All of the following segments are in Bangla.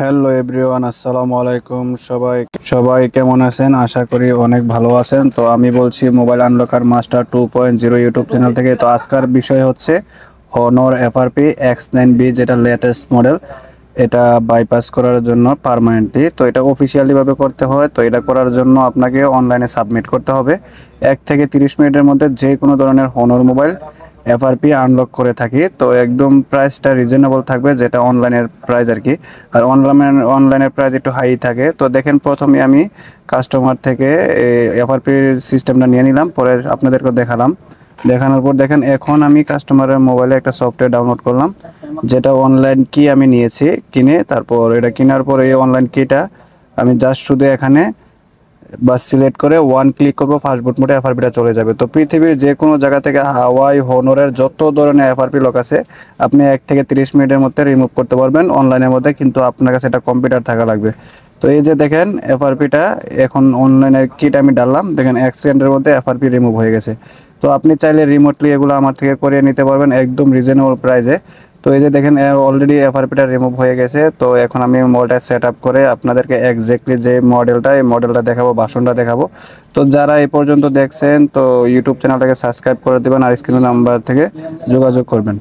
হ্যালো এভরিওয়ান, আসসালামু আলাইকুম। সবাই সবাই কেমন আছেন? আশা করি অনেক ভালো আছেন। তো আমি বলছি mobile unlocker master 2.0 YouTube channel থেকে। তো আজকের বিষয় হচ্ছে হনর এফআরপি X9B, যেটা লেটেস্ট মডেল। এটা বাইপাস করার জন্য পার্মানেন্টলি, তো এটা অফিসিয়ালি ভাবে করতে হয়। তো এটা করার জন্য আপনাকে অনলাইনে সাবমিট করতে হবে। 1 থেকে 30 মিনিটের মধ্যে যে কোনো ধরনের হনর মোবাইল এফআরপি আনলক করে থাকি। তো একদম প্রাইসটা রিজনেবল থাকবে, যেটা অনলাইনের প্রাইস আর কি। আর অনলাইনের প্রাইস একটু হাই থাকে। তো দেখেন, প্রথমে আমি কাস্টমার থেকে এফআরপি সিস্টেমটা নিয়ে নিলাম, পরে আপনাদেরকে দেখালাম। দেখানোর পর দেখেন, এখন আমি কাস্টমারের মোবাইলে একটা সফটওয়্যার ডাউনলোড করলাম, যেটা অনলাইন কি আমি নিয়েছি কিনে। তারপর এটা কেনার পর এই অনলাইন কিটা আমি জাস্ট শুধু এখানে বাস সিলেক্ট করে ওয়ান ক্লিক করবো, ফাস্টবুট মোডে এফআরপিটা চলে যাবে। তো পৃথিবীর যে কোনো জায়গা থেকে হাওয়াই হনরের যত ধরনের এফআরপি লক আছে, আপনি 1 থেকে 30 মিনিটের মধ্যে রিমুভ করতে পারবেন অনলাইনের মধ্যে, কিন্তু আপনার কাছে একটা কম্পিউটার থাকা লাগবে। তো এই যে দেখেন, এফআরপিটা এখন অনলাইনের কিট আমি ডাললাম, দেখেন 1 সেকেন্ডের মধ্যে এফআরপি রিমুভ হয়ে গেছে। তো আপনি চাইলে রিমোটলি এগুলো আমার থেকে করিয়ে নিতে পারবেন একদম রিজনেবল প্রাইসে। তো এই যে দেখেন, অলরেডি এফআরপিটা রিমুভ হয়ে গেছে। তো এখন আমি মোবাইলটা সেট আপ করে আপনাদেরকে এক্স্যাক্টলি যে মডেলটা, এই মডেলটা দেখাবো, ভার্সনটা দেখাবো। তো যারা এই পর্যন্ত দেখছেন, তো ইউটিউব চ্যানেলটাকে সাবস্ক্রাইব করে দেবেন আর স্ক্রিন নাম্বার থেকে যোগাযোগ করবেন।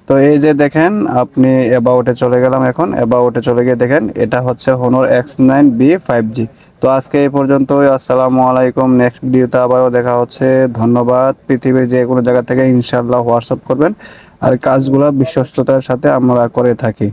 তো এই যে দেখেন, আপনি অ্যাবাউটে চলে গেলাম। এখন অ্যাবাউটে চলে গিয়ে দেখেন, এটা হচ্ছে হনর X9B 5G। তো আজকে এই পর্যন্তই। আসসালামু আলাইকুম। নেক্সট ভিডিওতে আবারও দেখা হচ্ছে। ধন্যবাদ। পৃথিবীর যে কোনো জায়গা থেকে ইনশাআল্লাহ হোয়াটসঅ্যাপ করবেন। আর কাজগুলো বিশ্বস্ততার সাথে আমরা করে থাকি।